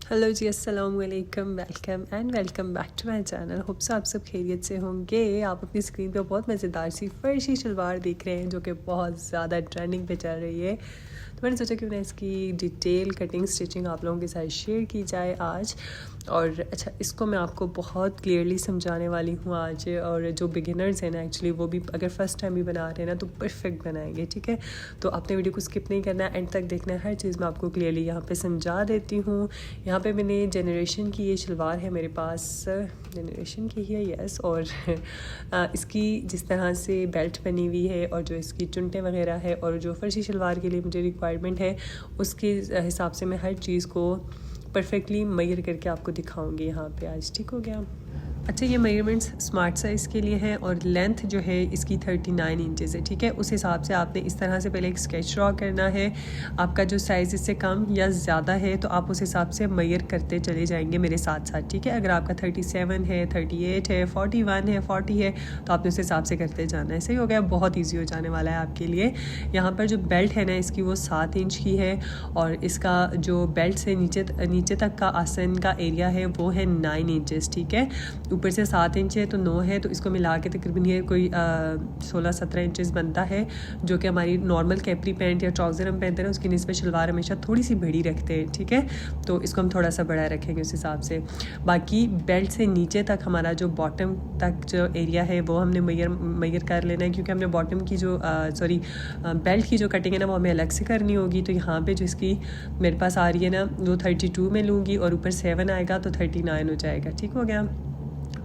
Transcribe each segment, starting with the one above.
Hello जी, अस्सलाम वालेकुम, welcome back to my channel. Hope so आप सब खैरियत से होंगे। आप अपनी स्क्रीन पे बहुत मज़ेदार सी फर्शी शलवार देख रहे हैं जो कि बहुत ज़्यादा ट्रेंडिंग पे चल रही है। तो मैंने सोचा क्यों ना इसकी डिटेल कटिंग स्टिचिंग आप लोगों के साथ शेयर की जाए आज। और अच्छा, इसको मैं आपको बहुत क्लियरली समझाने वाली हूँ आज। और जो बिगिनर्स हैं ना, एक्चुअली वो भी अगर फ़र्स्ट टाइम भी बना रहे हैं ना तो परफेक्ट बनाएंगे, ठीक है। तो आपने वीडियो को स्किप नहीं करना है, एंड तक देखना है। हर चीज़ मैं आपको क्लियरली यहाँ पे समझा देती हूँ। यहाँ पे मैंने जनरेशन की ये शलवार है मेरे पास, जनरेशन की ही है, यस। और इसकी जिस तरह से बेल्ट बनी हुई है और जो इसकी चुनटें वगैरह है और जो फर्शी शलवार के लिए मुझे रिक्वायरमेंट है उसके हिसाब से मैं हर चीज़ को परफेक्टली मेजर करके आपको दिखाऊंगी यहाँ पे आज, ठीक हो गया। अच्छा, ये मेजरमेंट्स स्मार्ट साइज़ के लिए हैं और लेंथ जो है इसकी 39 इंचेस है, ठीक है। उस हिसाब से आपने इस तरह से पहले एक स्केच ड्रॉ करना है। आपका जो साइज़ इससे कम या ज़्यादा है तो आप उस हिसाब से मेजर करते चले जाएंगे मेरे साथ साथ, ठीक है। अगर आपका 37 है, 38 है, 41 है, 40 है तो आपने उस हिसाब से करते जाना है। सही हो गया, बहुत ईजी हो जाने वाला है आपके लिए। यहाँ पर जो बेल्ट है ना इसकी वो 7 इंच की है और इसका जो बेल्ट से नीचे तक का आसन का एरिया है वो है 9 इंचेस, ठीक है। ऊपर से 7 इंच है तो 9 है, तो इसको मिला के तकरीबन ये कोई 16-17 इंचेस बनता है, जो कि हमारी नॉर्मल कैपरी पैंट या ट्राउज़र हम पहनते हैं उसकी निस्बत शलवार हमेशा थोड़ी सी बड़ी रखते हैं, ठीक है। तो इसको हम थोड़ा सा बड़ा रखेंगे उस हिसाब से। बाकी बेल्ट से नीचे तक हमारा जो बॉटम तक जो एरिया है वो हमने मेजर कर लेना है, क्योंकि हमने बॉटम की जो बेल्ट की जो कटिंग है ना वो हमें अलग से करनी होगी। तो यहाँ पे जो इसकी मेरे पास आ रही है ना वो 32 में लूँगी और ऊपर 7 आएगा तो 39 हो जाएगा, ठीक हो गया।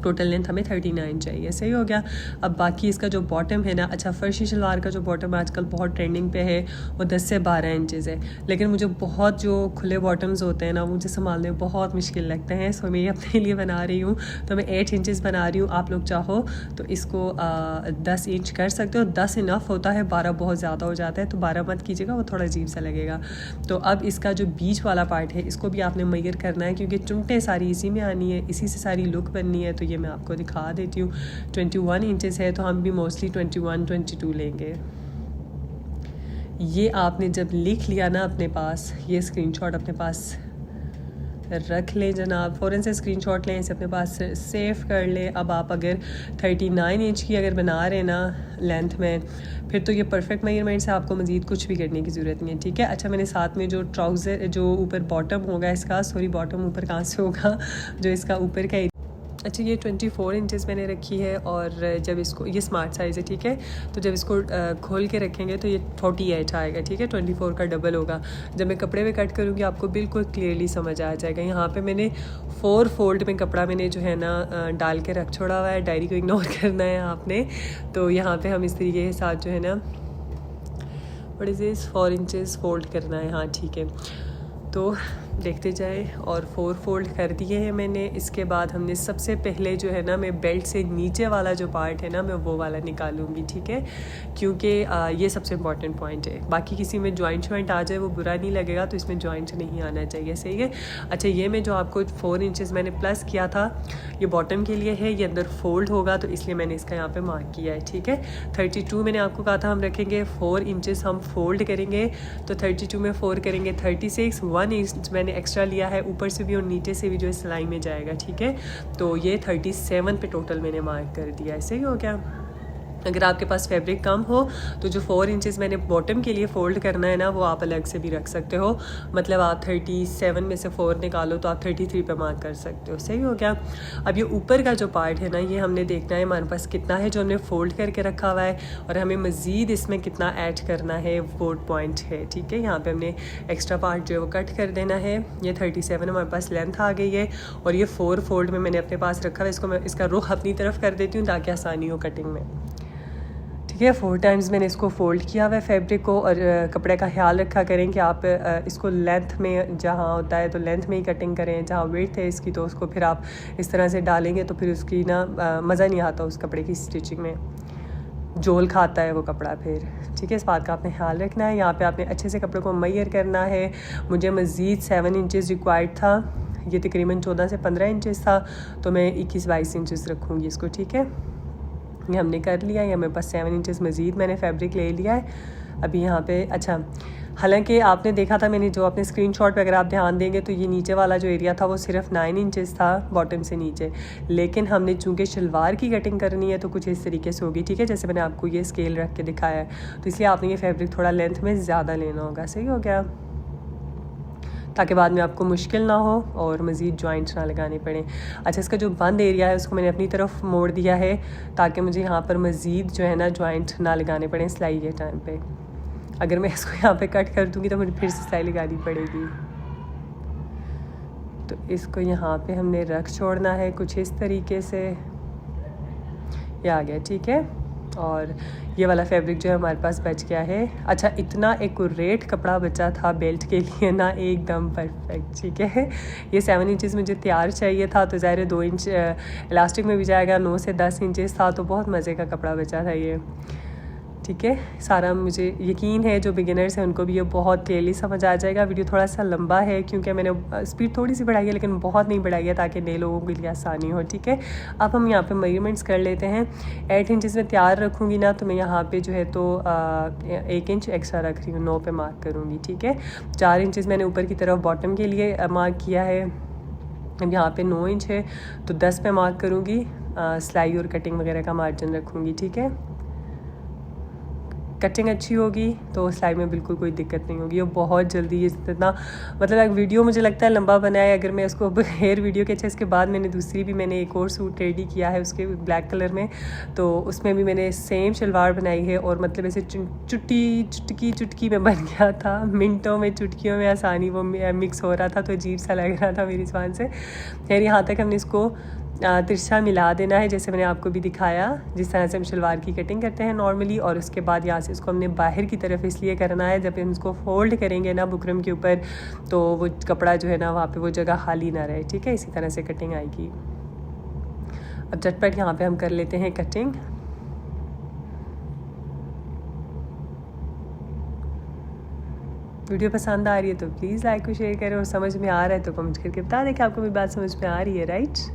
टोटल लेंथ हमें 39 चाहिए, सही हो गया। अब बाकी इसका जो बॉटम है ना, अच्छा फर्शी शलवार का जो बॉटम आजकल बहुत ट्रेंडिंग पे है वो 10 से 12 इंचेस है, लेकिन मुझे बहुत जो खुले बॉटम्स होते हैं ना वो मुझे संभालने में बहुत मुश्किल लगते हैं। सो मैं ये अपने लिए बना रही हूँ, तो मैं 8 इंचेस बना रही हूँ। आप लोग चाहो तो इसको 10 इंच कर सकते हो, 10 इनफ होता है, 12 बहुत ज़्यादा हो जाता है तो 12 मत कीजिएगा, वो थोड़ा अजीब सा लगेगा। तो अब इसका जो बीच वाला पार्ट है इसको भी आपने मेजर करना है, क्योंकि चुनटें सारी इसी में आनी है, इसी से सारी लुक बननी है। तो ये मैं आपको दिखा देती हूँ। 21 इंचेस है तो हम भी मोस्टली 21-22 लेंगे। ये आपने जब लिख लिया ना अपने पास, ये स्क्रीनशॉट अपने पास रख लें जनाब, फ़ौरन से स्क्रीनशॉट लें, इसे अपने पास सेव कर लें। अब आप अगर 39 इंच की अगर बना रहे ना लेंथ में, फिर तो ये परफेक्ट मेजरमेंट से आपको मज़ीद कुछ भी करने की ज़रूरत नहीं है, ठीक है। अच्छा, मैंने साथ में जो ट्राउज़र जो ऊपर बॉटम होगा इसका, बॉटम ऊपर कहाँ से होगा, जो इसका ऊपर का, अच्छा ये 24 इंचेस मैंने रखी है। और जब इसको, ये स्मार्ट साइज़ है, ठीक है, तो जब इसको खोल के रखेंगे तो ये 48 आएगा, ठीक है। 24 का डबल होगा। जब मैं कपड़े में कट करूँगी आपको बिल्कुल क्लियरली समझ आ जाएगा। यहाँ पे मैंने 4 फोल्ड में कपड़ा मैंने जो है ना डाल के रख छोड़ा हुआ है, डायरी को इग्नोर करना है आपने। तो यहाँ पर हम इस तरीके के साथ जो है ना what is this 4 inches fold करना है, हाँ ठीक है। तो देखते जाए, और 4 फोल्ड कर दिए हैं मैंने। इसके बाद हमने सबसे पहले जो है ना, मैं बेल्ट से नीचे वाला जो पार्ट है ना मैं वो वाला निकालूंगी, ठीक है, क्योंकि ये सबसे इम्पॉर्टेंट पॉइंट है। बाकी किसी में जॉइंट आ जाए वो बुरा नहीं लगेगा, तो इसमें जॉइंट नहीं आना चाहिए, सही है। अच्छा, ये मैं जो आपको 4 इंचेस मैंने प्लस किया था ये बॉटम के लिए है, ये अंदर फोल्ड होगा तो इसलिए मैंने इसका यहाँ पर मार्क किया है, ठीक है। 32 मैंने आपको कहा था हम रखेंगे, 4 इंचेस हम फोल्ड करेंगे, तो 32 में 4 करेंगे 36, 1 इंच मैंने एक्स्ट्रा लिया है ऊपर से भी और नीचे से भी जो सिलाई में जाएगा, ठीक है। तो ये 37 पे टोटल मैंने मार्क कर दिया, ऐसे ही हो गया। अगर आपके पास फैब्रिक कम हो तो जो 4 इंचेस मैंने बॉटम के लिए फ़ोल्ड करना है ना वो आप अलग से भी रख सकते हो, मतलब आप 37 में से 4 निकालो तो आप 33 पे मार्क कर सकते हो, सही हो गया। अब ये ऊपर का जो पार्ट है ना ये हमने देखना है हमारे पास कितना है जो हमने फ़ोल्ड करके रखा हुआ है, और हमें मज़ीद इसमें कितना ऐड करना है वो पॉइंट है, ठीक है। यहाँ पर हमने एक्स्ट्रा पार्ट जो है वो कट कर देना है। ये 37 हमारे पास लेंथ आ गई है और ये 4 फोल्ड में मैंने अपने पास रखा है। इसको मैं इसका रुख अपनी तरफ कर देती हूँ ताकि आसानी हो कटिंग में, ठीक है। 4 टाइम्स मैंने इसको फ़ोल्ड किया हुआ है फैब्रिक को। और कपड़े का ख्याल रखा करें कि आप इसको लेंथ में जहाँ होता है तो लेंथ में ही कटिंग करें, जहाँ वेट है इसकी तो उसको फिर आप इस तरह से डालेंगे तो फिर उसकी ना मज़ा नहीं आता उस कपड़े की स्टिचिंग में, जोल खाता है वो कपड़ा फिर, ठीक है। इस बात का आपने ख्याल रखना है। यहाँ पे आपने अच्छे से कपड़े को मेजर करना है। मुझे मज़ीद 7 इंचेस रिक्वायर्ड था, ये तकरीबन 14 से 15 इंचेस था, तो मैं 21-22 इंचेस रखूँगी इसको, ठीक है। ये हमने कर लिया, या मेरे पास 7 इंचेस मज़ीद मैंने फैब्रिक ले लिया है अभी यहाँ पे। अच्छा, हालांकि आपने देखा था मैंने जो अपने स्क्रीनशॉट पे अगर आप ध्यान देंगे तो ये नीचे वाला जो एरिया था वो सिर्फ 9 इंचेस था बॉटम से नीचे, लेकिन हमने चूँकि शलवार की कटिंग करनी है तो कुछ इस तरीके से होगी, ठीक है, जैसे मैंने आपको ये स्केल रख के दिखाया है। तो इसलिए आपने ये फैब्रिक थोड़ा लेंथ में ज़्यादा लेना होगा, सही हो गया, ताकि बाद में आपको मुश्किल ना हो और मज़ीद जॉइंट ना लगाने पड़े। अच्छा, इसका जो बंद एरिया है उसको मैंने अपनी तरफ मोड़ दिया है ताकि मुझे यहाँ पर मज़ीद जो है ना जॉइंट ना लगाने पड़े सिलाई के टाइम पे। अगर मैं इसको यहाँ पे कट कर दूँगी तो मुझे फिर से सिलाई लगानी पड़ेगी। तो इसको यहाँ पे हमने रख छोड़ना है कुछ इस तरीके से, ये आ गया, ठीक है। और ये वाला फैब्रिक जो है हमारे पास बच गया है। अच्छा, इतना एक्यूरेट कपड़ा बचा था बेल्ट के लिए ना, एकदम परफेक्ट, ठीक है। ये 7 इंचेस मुझे तैयार चाहिए था, तो ज़ाहिर है 2 इंच इलास्टिक में भी जाएगा, 9 से 10 इंचेस था, तो बहुत मज़े का कपड़ा बचा था ये, ठीक है। सारा मुझे यकीन है जो बिगिनर्स हैं उनको भी ये बहुत क्लियरली समझ आ जाएगा। वीडियो थोड़ा सा लंबा है क्योंकि मैंने स्पीड थोड़ी सी बढ़ाई है, लेकिन बहुत नहीं बढ़ाई है ताकि नए लोगों के लिए आसानी हो, ठीक है। अब हम यहाँ पे मेजरमेंट्स कर लेते हैं। 8 इंचेस में तैयार रखूँगी ना, तो मैं यहाँ पे जो है तो 1 इंच एक्स्ट्रा रख रही हूँ, 9 पे मार्क करूँगी, ठीक है। 4 इंचेस मैंने ऊपर की तरफ बॉटम के लिए मार्क किया है। अब यहाँ पे 9 इंच है तो 10 पे मार्क करूँगी, सिलाई और कटिंग वगैरह का मार्जिन रखूँगी, ठीक है। कटिंग अच्छी होगी तो सिलाई में बिल्कुल कोई दिक्कत नहीं होगी। और बहुत जल्दी इतना मतलब एक वीडियो मुझे लगता है लंबा बना है। अगर मैं उसको अब हेयर वीडियो के, अच्छा इसके बाद मैंने एक और सूट रेडी किया है उसके ब्लैक कलर में, तो उसमें भी मैंने सेम शलवार बनाई है और मतलब ऐसे चुटकी में बन गया था, मिनटों में चुटकियों में आसानी वो मिक्स हो रहा था, तो अजीब सा लग रहा था मेरी ज़ुबान से। फिर यहाँ तक हमने इसको तिरछा मिला देना है, जैसे मैंने आपको भी दिखाया, जिस तरह से हम शलवार की कटिंग करते हैं नॉर्मली। और उसके बाद यहाँ से इसको हमने बाहर की तरफ इसलिए करना है, जब हम इसको फोल्ड करेंगे ना बुकरम के ऊपर, तो वो कपड़ा जो है ना वहाँ पे वो जगह खाली ना रहे, ठीक है। इसी तरह से कटिंग आएगी। अब झटपट यहाँ पे हम कर लेते हैं कटिंग। वीडियो पसंद आ रही है तो प्लीज़ लाइक और शेयर करें, और समझ में आ रहा है तो कमेंट करके बता दें कि आपको मेरी बात समझ में आ रही है, राइट।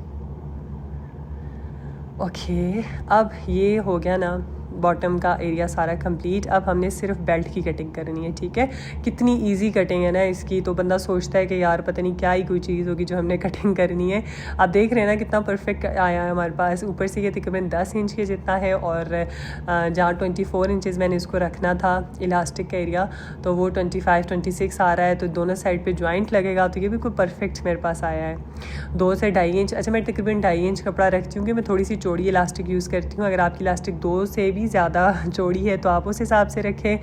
ओके, अब ये हो गया ना बॉटम का एरिया सारा कंप्लीट। अब हमने सिर्फ बेल्ट की कटिंग करनी है, ठीक है। कितनी इजी कटिंग है ना इसकी, तो बंदा सोचता है कि यार पता नहीं क्या ही कोई चीज़ होगी जो हमने कटिंग करनी है। आप देख रहे हैं ना कितना परफेक्ट आया है हमारे पास। ऊपर से ये तकरीबन 10 इंच के जितना है, और जहाँ 24 इंचेस मैंने इसको रखना था इलास्टिक का एरिया, तो वो 25-26 आ रहा है, तो दोनों साइड पर ज्वाइंट लगेगा, तो ये बिल्कुल परफेक्ट मेरे पास आया है। 2 से 2.5 इंच, अच्छा मैं तकरीबन 2.5 इंच कपड़ा रखती हूँ कि मैं थोड़ी सी चौड़ी इलास्टिक यूज़ करती हूँ। अगर आपकी इलास्टिक 2 से भी ज़्यादा चौड़ी है तो आप उस हिसाब से रखें,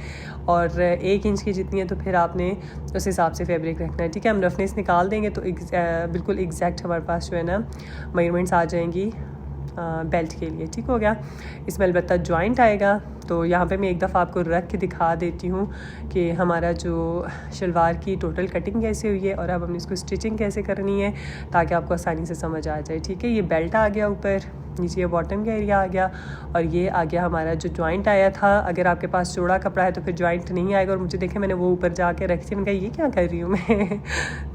और 1 इंच की जितनी है तो फिर आपने उस हिसाब से फैब्रिक रखना है, ठीक है। हम रफनेस निकाल देंगे तो बिल्कुल एग्जैक्ट हमारे पास जो है ना मेजरमेंट्स आ जाएंगी बेल्ट के लिए, ठीक हो गया। इसमें अलबत्ता जॉइंट आएगा, तो यहाँ पे मैं एक दफ़ा आपको रख के दिखा देती हूँ कि हमारा जो शलवार की टोटल कटिंग कैसे हुई है, और अब हमने इसको स्टिचिंग कैसे करनी है ताकि आपको आसानी से समझ आ जाए, ठीक है। ये बेल्ट आ गया ऊपर, नीचे बॉटम का एरिया आ गया, और ये आ गया हमारा जो जॉइंट आया था। अगर आपके पास चौड़ा कपड़ा है तो फिर जॉइंट नहीं आएगा, और मुझे देखे मैंने वो ऊपर जाके रखी थी, मैंने कहा ये क्या कर रही हूँ मैं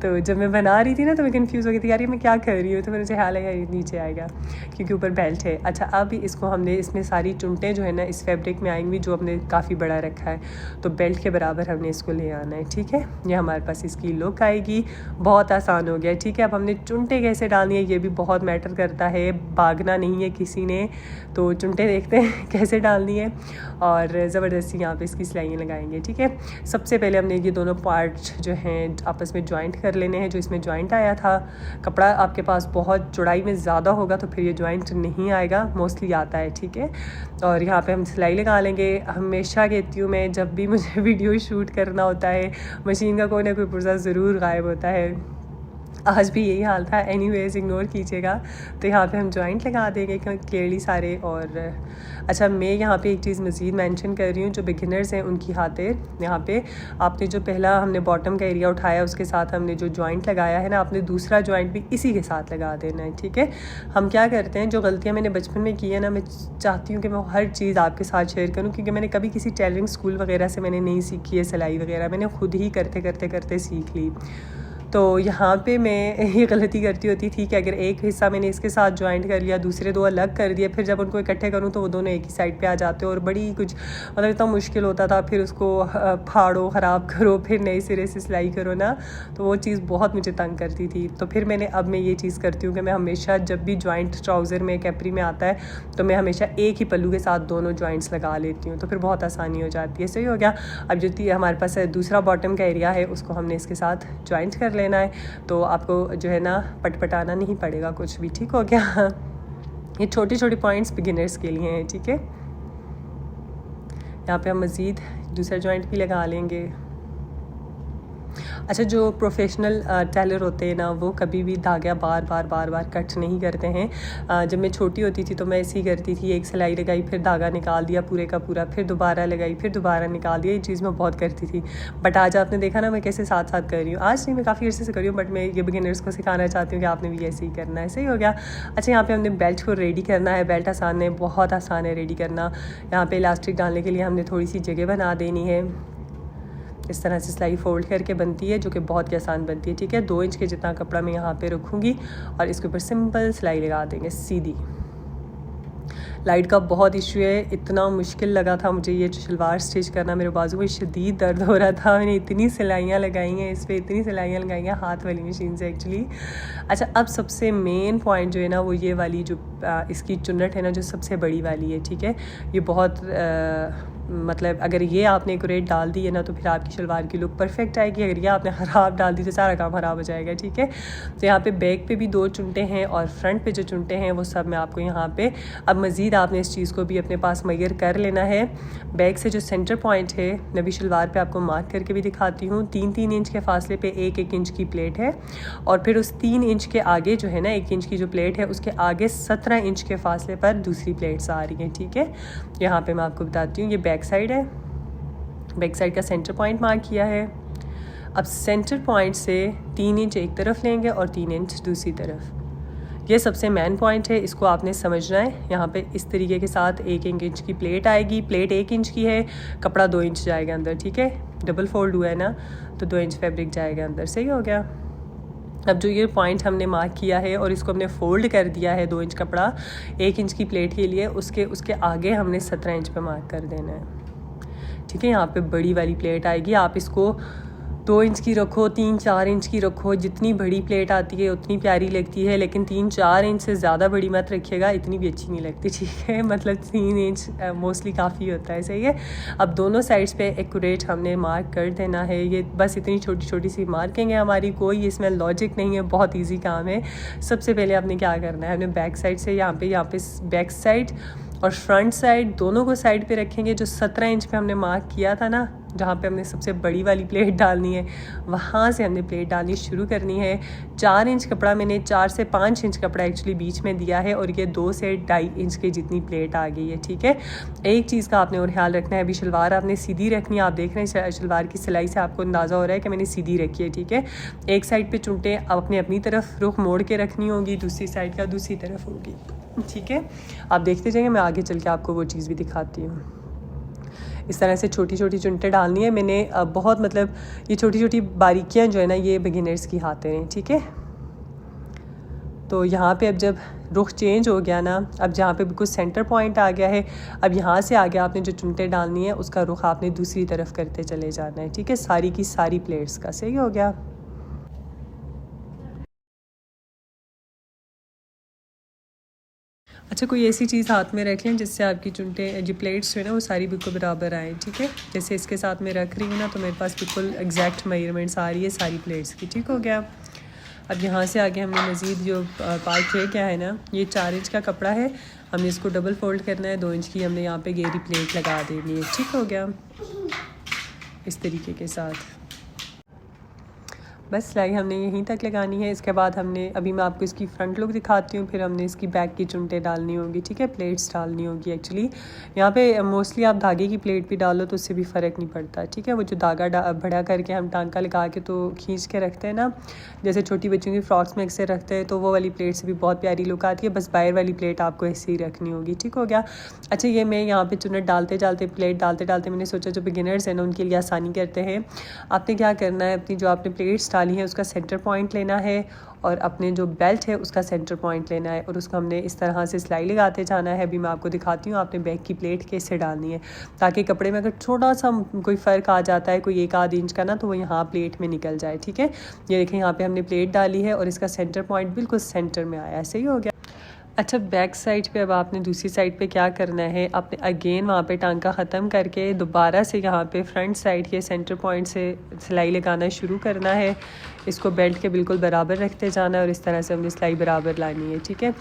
तो जब मैं बना रही थी ना तो मैं कंफ्यूज हो गई थी, यार ये मैं क्या कर रही हूँ, तो मुझे ख्याल है ये नीचे आएगा क्योंकि ऊपर बेल्ट है। अच्छा, अब इसको हमने इसमें सारी चुनटें जो है ना इस फैब्रिक में आएंगी, जो हमने काफ़ी बड़ा रखा है, तो बेल्ट के बराबर हमने इसको ले आना है, ठीक है। ये हमारे पास इसकी लुक आएगी, बहुत आसान हो गया, ठीक है। अब हमने चुनटें कैसे डालनी है ये भी बहुत मैटर करता है, भागना नहीं है किसी ने, तो चुनटें देखते हैं कैसे डालनी है, और ज़बरदस्ती यहाँ पे इसकी सिलाइयाँ लगाएंगे, ठीक है। सबसे पहले हमने ये दोनों पार्ट जो हैं आपस में जॉइंट कर लेने हैं। जो इसमें जॉइंट आया था, कपड़ा आपके पास बहुत चौड़ाई में ज़्यादा होगा तो फिर ये जॉइंट नहीं आएगा, मोस्टली आता है, ठीक है। और यहाँ पे हम सिलाई लगा लेंगे। हमेशा कहती हूँ मैं, जब भी मुझे वीडियो शूट करना होता है मशीन का कोई ना कोई पुर्जा ज़रूर गायब होता है, आज भी यही हाल था। एनीवेज इग्नोर कीजिएगा। तो यहाँ पे हम जॉइंट लगा देंगे क्लियरली सारे। और अच्छा, मैं यहाँ पे एक चीज़ मज़ीद मेंशन कर रही हूँ, जो बिगिनर्स हैं उनकी खातिर, यहाँ पे आपने जो पहला हमने बॉटम का एरिया उठाया उसके साथ हमने जो जॉइंट लगाया है ना, आपने दूसरा जॉइंट भी इसी के साथ लगा देना है, ठीक है। हम क्या करते हैं, जो गलतियाँ मैंने बचपन में की है ना, मैं चाहती हूँ कि मैं हर चीज़ आपके साथ शेयर करूँ, क्योंकि मैंने कभी किसी टेलरिंग स्कूल वगैरह से मैंने नहीं सीखी है सिलाई वगैरह, मैंने खुद ही करते करते सीख ली। तो यहाँ पे मैं ये गलती करती होती थी कि अगर एक हिस्सा मैंने इसके साथ ज्वाइंट कर लिया, दूसरे दो अलग कर दिए, फिर जब उनको इकट्ठे करूँ तो वो दोनों एक ही साइड पे आ जाते और बड़ी कुछ मतलब इतना मुश्किल होता था। फिर उसको फाड़ो, ख़राब करो, फिर नए सिरे से सिलाई करो ना, तो वो चीज़ बहुत मुझे तंग करती थी। तो फिर अब मैं ये चीज़ करती हूँ कि मैं हमेशा जब भी ज्वाइंट ट्राउज़र में कैपरी में आता है तो मैं हमेशा एक ही पल्लू के साथ दोनों ज्वाइंट्स लगा लेती हूँ, तो फिर बहुत आसानी हो जाती है। सही हो गया। अब जो हमारे पास दूसरा बॉटम का एरिया है उसको हमने इसके साथ ज्वाइंट कर लेना है, तो आपको जो है ना पटपटाना नहीं पड़ेगा कुछ भी। ठीक हो गया। ये छोटी छोटी पॉइंट्स बिगिनर्स के लिए हैं। ठीक है, यहाँ पे हम मज़ीद दूसरा जॉइंट भी लगा लेंगे। अच्छा, जो प्रोफेशनल टेलर होते हैं ना, वो कभी भी धागा बार बार कट नहीं करते हैं। जब मैं छोटी होती थी तो मैं ऐसे ही करती थी, एक सिलाई लगाई, फिर धागा निकाल दिया पूरे का पूरा, फिर दोबारा लगाई, फिर दोबारा निकाल दिया। ये चीज़ मैं बहुत करती थी। बट आज आपने देखा ना मैं कैसे साथ साथ कर रही हूँ। आज नहीं, मैं काफ़ी अर्से से कर रही हूँ, बट मैं ये बिगिनर्स को सिखाना चाहती हूँ कि आपने भी ऐसे ही करना है। सही हो गया। अच्छा, यहाँ पर हमने बेल्ट को रेडी करना है। बेल्ट आसान है, बहुत आसान है रेडी करना। यहाँ पर इलास्टिक डालने के लिए हमने थोड़ी सी जगह बना देनी है। इस तरह से सिलाई फोल्ड करके बनती है, जो कि बहुत ही आसान बनती है। ठीक है, 2 इंच के जितना कपड़ा मैं यहाँ पे रखूँगी और इसके ऊपर सिंपल सिलाई लगा देंगे सीधी। लाइट का बहुत इशू है, इतना मुश्किल लगा था मुझे ये शलवार स्टिच करना। मेरे बाजू में शदीद दर्द हो रहा था। मैंने इतनी सिलाइयाँ लगाई हैं इस पर, इतनी सिलाइयाँ लगाई हैं हाथ वाली मशीन से एक्चुअली। अच्छा, अब सबसे मेन पॉइंट जो है ना वो ये वाली जो इसकी चुन्नट है ना, जो सबसे बड़ी वाली है। ठीक है, ये बहुत मतलब अगर ये आपने एक्यूरेट डाल दी है ना तो फिर आपकी शलवार की लुक परफेक्ट आएगी। अगर ये आपने ख़राब डाल दी तो सारा काम ख़राब हो जाएगा। ठीक है, तो यहाँ पे बैक पे भी 2 चुनटे हैं और फ्रंट पे जो चुनटे हैं वो सब मैं आपको यहाँ पे अब मज़ीद आपने इस चीज़ को भी अपने पास मेजर कर लेना है। बैक से जो सेंटर पॉइंट है मैं भी शलवार पे आपको मार्क करके भी दिखाती हूँ। 3-3 इंच के फासले पे 1-1 इंच की प्लेट है और फिर उस 3 इंच के आगे जो है ना 1 इंच की जो प्लेट है उसके आगे 17 इंच के फासले पर दूसरी प्लेट्स आ रही हैं। ठीक है, यहाँ पे मैं आपको बताती हूँ। ये बैक साइड है, बैक साइड का सेंटर पॉइंट मार्क किया है। अब सेंटर पॉइंट से 3 इंच एक तरफ लेंगे और 3 इंच दूसरी तरफ। ये सबसे मेन पॉइंट है, इसको आपने समझना है। यहाँ पे इस तरीके के साथ 1-1 इंच की प्लेट आएगी। प्लेट 1 इंच की है, कपड़ा 2 इंच जाएगा अंदर। ठीक है, डबल फोल्ड हुआ है ना, तो 2 इंच फैब्रिक जाएगा अंदर। सही हो गया। अब जो ये पॉइंट हमने मार्क किया है और इसको हमने फोल्ड कर दिया है 2 इंच कपड़ा 1 इंच की प्लेट के लिए, उसके आगे हमने 17 इंच पे मार्क कर देना है। ठीक है, यहाँ पे बड़ी वाली प्लेट आएगी। आप इसको 2 इंच की रखो, 3-4 इंच की रखो, जितनी बड़ी प्लेट आती है उतनी प्यारी लगती है, लेकिन 3-4 इंच से ज़्यादा बड़ी मत रखिएगा, इतनी भी अच्छी नहीं लगती। ठीक है, मतलब 3 इंच मोस्टली काफ़ी होता है। सही है। अब दोनों साइड्स पे एक्यूरेट हमने मार्क कर देना है। ये बस इतनी छोटी छोटी सी मार्किंग है हमारी, कोई इसमें लॉजिक नहीं है, बहुत ईजी काम है। सबसे पहले आपने क्या करना है, हमने बैक साइड से यहाँ पे बैक साइड और फ्रंट साइड दोनों को साइड पे रखेंगे। जो 17 इंच पे हमने मार्क किया था ना, जहाँ पे हमने सबसे बड़ी वाली प्लेट डालनी है, वहाँ से हमने प्लेट डालनी शुरू करनी है। 4 इंच कपड़ा मैंने 4 से 5 इंच कपड़ा एक्चुअली बीच में दिया है और ये 2 से 2.5 इंच की जितनी प्लेट आ गई है। ठीक है, एक चीज़ का आपने और ख्याल रखना है, अभी शलवार आपने सीधी रखनी है। आप देख रहे हैं शलवार की सिलाई से आपको अंदाज़ा हो रहा है कि मैंने सीधी रखी है। ठीक है, एक साइड पर चुनटे अपनी अपनी तरफ रुख मोड़ के रखनी होगी, दूसरी साइड का दूसरी तरफ होगी। ठीक है, आप देखते जाइए, मैं आगे चल के आपको वो चीज़ भी दिखाती हूँ। इस तरह से छोटी छोटी चुनटें डालनी है मैंने। बहुत मतलब ये छोटी छोटी बारीकियाँ जो है ना, ये बिगिनर्स की हाथ हैं। ठीक है, तो यहाँ पे अब जब रुख चेंज हो गया ना, अब जहाँ पे बिल्कुल सेंटर पॉइंट आ गया है, अब यहाँ से आगे आपने जो चुनटें डालनी है उसका रुख आपने दूसरी तरफ करते चले जाना है। ठीक है, सारी की सारी प्लेट्स का। सही हो गया। अच्छा, कोई ऐसी चीज़ हाथ में रख लें जिससे आपकी चुनटे जो प्लेट्स जो है ना वो सारी बिल्कुल बराबर आए। ठीक है, जैसे इसके साथ मैं रख रही हूँ ना, तो मेरे पास बिल्कुल एग्जैक्ट मेजरमेंट्स आ रही है सारी प्लेट्स की। ठीक हो गया। अब यहाँ से आगे हमने मज़ीद जो पार्ट है क्या है ना, ये 4 इंच का कपड़ा है, हमने इसको डबल फोल्ड करना है। 2 इंच की हमने यहाँ पे गहरी प्लेट लगा देनी है। ठीक हो गया, इस तरीके के साथ बस सिलाई हमने यहीं तक लगानी है। इसके बाद हमने अभी मैं आपको इसकी फ्रंट लुक दिखाती हूँ, फिर हमने इसकी बैक की चुनटें डालनी होगी। ठीक है, प्लेट्स डालनी होगी। एक्चुअली यहाँ पे मोस्टली आप धागे की प्लेट भी डालो तो उससे भी फ़र्क नहीं पड़ता। ठीक है, वो जो धागा बड़ा करके हम टांका लगा के तो खींच के रखते हैं ना, जैसे छोटी बच्चों की फ्रॉक्स में अक्सर रखते हैं, तो वो वाली प्लेट से भी बहुत प्यारी लुक आती है। बस बाहर वाली प्लेट आपको ऐसे ही रखनी होगी। ठीक हो गया। अच्छा, ये मैं यहाँ पर चुनट डालते डालते प्लेट डालते डालते मैंने सोचा जो बिगिनर्स हैं ना उनके लिए आसानी करते हैं। आपने क्या करना है, अपनी जो आपने प्लेट्स डाली है उसका सेंटर पॉइंट लेना है और अपने जो बेल्ट है उसका सेंटर पॉइंट लेना है और उसको हमने इस तरह से सिलाई लगाते जाना है। अभी मैं आपको दिखाती हूँ आपने बैक की प्लेट कैसे डालनी है, ताकि कपड़े में अगर छोटा सा कोई फ़र्क आ जाता है कोई 1 आध इंच का ना, तो वो यहाँ प्लेट में निकल जाए। ठीक है, ये देखें यहाँ पे हमने प्लेट डाली है और इसका सेंटर पॉइंट बिल्कुल सेंटर में आया। सही हो गया। अच्छा, बैक साइड पे अब आपने दूसरी साइड पे क्या करना है, आपने अगेन वहाँ पे टांका ख़त्म करके दोबारा से यहाँ पे फ्रंट साइड के सेंटर पॉइंट से सिलाई लगाना शुरू करना है। इसको बेल्ट के बिल्कुल बराबर रखते जाना है और इस तरह से हमने सिलाई बराबर लानी है। ठीक है,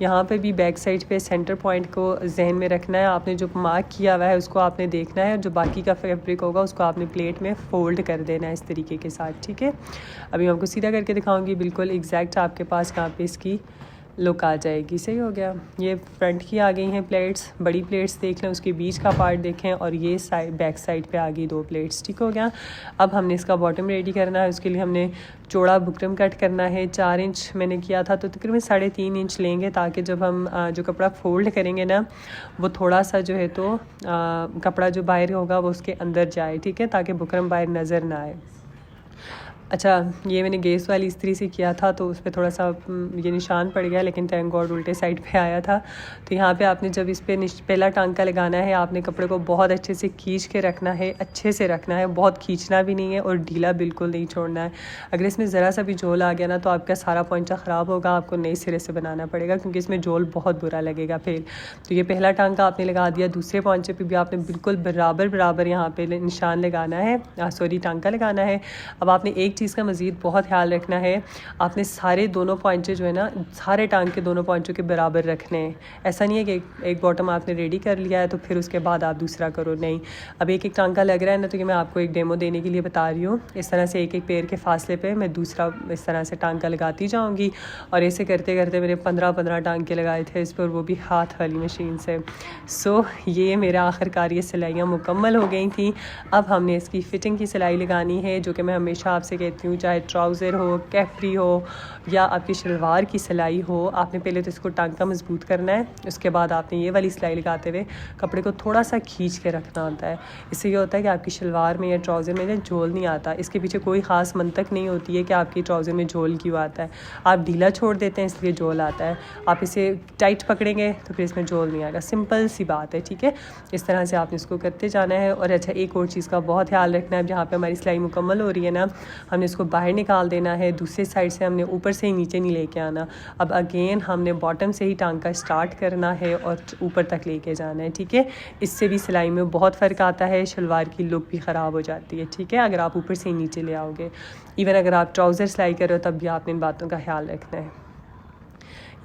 यहाँ पे भी बैक साइड पे सेंटर पॉइंट को जहन में रखना है। आपने जो मार्क किया हुआ है उसको आपने देखना है, जो बाकी का फैब्रिक होगा उसको आपने प्लेट में फ़ोल्ड कर देना है इस तरीके के साथ। ठीक है, अभी मैं आपको सीधा करके दिखाऊँगी, बिल्कुल एग्जैक्ट आपके पास कहाँ पे इसकी लुक आ जाएगी। सही हो गया। ये फ्रंट की आ गई हैं प्लेट्स, बड़ी प्लेट्स देख लें, उसके बीच का पार्ट देखें और ये साइड बैक साइड पे आ गई 2 प्लेट्स। ठीक हो गया। अब हमने इसका बॉटम रेडी करना है। उसके लिए हमने चौड़ा बुकरम कट करना है। 4 इंच मैंने किया था, तो तकरीबन 3.5 इंच लेंगे, ताकि जब हम जो कपड़ा फोल्ड करेंगे ना, वो थोड़ा सा जो है तो कपड़ा जो बाहर होगा वो उसके अंदर जाए। ठीक है, ताकि बुकरम बाहर नज़र ना आए। अच्छा, ये मैंने गैस वाली इस्त्री से किया था तो उस पर थोड़ा सा ये निशान पड़ गया, लेकिन थैंक गॉड उल्टे साइड पे आया था। तो यहाँ पे आपने जब इस पर पहला टांका लगाना है, आपने कपड़े को बहुत अच्छे से खींच के रखना है, अच्छे से रखना है, बहुत खींचना भी नहीं है और ढीला बिल्कुल नहीं छोड़ना है। अगर इसमें ज़रा सा भी झोल आ गया ना, तो आपका सारा पोंचा ख़राब होगा, आपको नए सिरे से बनाना पड़ेगा, क्योंकि इसमें झोल बहुत बुरा लगेगा फिर। तो ये पहला टांका आपने लगा दिया। दूसरे पोंचे पर भी आपने बिल्कुल बराबर यहाँ पर निशान लगाना है, सॉरी टांका लगाना है। अब आपने एक चीज़ का मज़ीद बहुत ख्याल रखना है, आपने सारे दोनों पॉइंटे जो है ना, सारे टांग के दोनों पॉइंटों के बराबर रखने हैं। ऐसा नहीं है कि एक बॉटम आपने रेडी कर लिया है तो फिर उसके बाद आप दूसरा करो, नहीं। अब एक टांका लग रहा है ना, तो ये मैं आपको एक डेमो देने के लिए बता रही हूँ। इस तरह से एक पैर के फासले पे मैं दूसरा इस तरह से टांका लगाती जाऊँगी और ऐसे करते करते मैंने 15 टांके लगाए थे इस पर, वो भी हाथ वाली मशीन से। सो ये मेरा आखिरकार ये सिलाइयाँ मुकम्मल हो गई थी। अब हमने इसकी फ़िटिंग की सिलाई लगानी है, जो कि मैं हमेशा आपसे कहती हूँ, चाहे ट्राउज़र हो, कैप्री हो या आपकी शलवार की सिलाई हो, आपने पहले तो इसको टांका मजबूत करना है। उसके बाद आपने ये वाली सिलाई लगाते हुए कपड़े को थोड़ा सा खींच के रखना होता है। इससे ये होता है कि आपकी शलवार में या ट्राउज़र में झोल नहीं आता। इसके पीछे कोई ख़ास मंतक नहीं होती है कि आपकी ट्राउज़र में झोल क्यों आता है। आप ढीला छोड़ देते हैं इसलिए झोल आता है, आप इसे टाइट पकड़ेंगे तो फिर इसमें झोल नहीं आएगा। सिंपल सी बात है। ठीक है, इस तरह से आपने इसको करते जाना है। और अच्छा, एक और चीज़ का बहुत ख्याल रखना है, जहाँ पर हमारी सिलाई मुकम्मल हो रही है ना, हमने इसको बाहर निकाल देना है। दूसरे साइड से हमने ऊपर से ही नीचे नहीं लेके आना। अब अगेन हमने बॉटम से ही टांका स्टार्ट करना है और ऊपर तक लेके जाना है। ठीक है, इससे भी सिलाई में बहुत फ़र्क आता है, शलवार की लुक भी ख़राब हो जाती है। ठीक है, अगर आप ऊपर से ही नीचे ले आओगे, इवन अगर आप ट्राउज़र सिलाई कर रहे हो तब भी आपने इन बातों का ख्याल रखना है।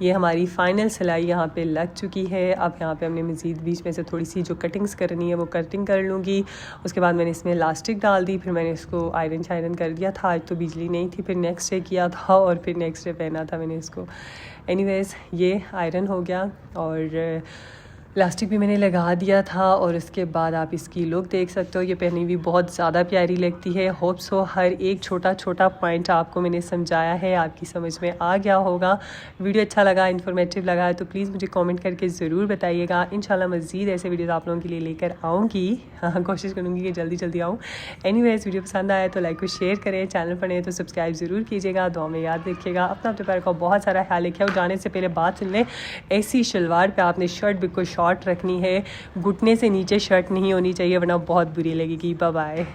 ये हमारी फ़ाइनल सिलाई यहाँ पे लग चुकी है। अब यहाँ पे हमने मज़ीद बीच में से थोड़ी सी जो कटिंग्स करनी है वो कटिंग कर लूँगी। उसके बाद मैंने इसमें इलास्टिक डाल दी, फिर मैंने इसको आयरन कर दिया था। आज तो बिजली नहीं थी, फिर नेक्स्ट डे किया था और फिर नेक्स्ट डे पहना था मैंने इसको। एनीवेज़, ये आयरन हो गया और इलास्टिक भी मैंने लगा दिया था। और उसके बाद आप इसकी लुक देख सकते हो, ये पहनी हुई बहुत ज़्यादा प्यारी लगती है। होप सो हर एक छोटा पॉइंट आपको मैंने समझाया है, आपकी समझ में आ गया होगा। वीडियो अच्छा लगा, इन्फॉर्मेटिव लगा है तो प्लीज़ मुझे कमेंट करके ज़रूर बताइएगा। इंशाल्लाह मज़ीद ऐसे वीडियोज़ आप लोगों के लिए लेकर आऊँगी। हाँ, कोशिश करूँगी कि जल्दी आऊँ। एनीवेज़, वीडियो पसंद आया तो लाइक और शेयर करें, चैनल पर नए तो सब्सक्राइब ज़रूर कीजिएगा। दुआ में याद रखिएगा। अपना प्यार का बहुत सारा ख्याल रखिए। और जाने से पहले बात सुन लें, ऐसी शलवार पर आपने शर्ट बिल्कुल शॉर्ट रखनी है, घुटने से नीचे शर्ट नहीं होनी चाहिए, वरना बहुत बुरी लगेगी। Bye bye.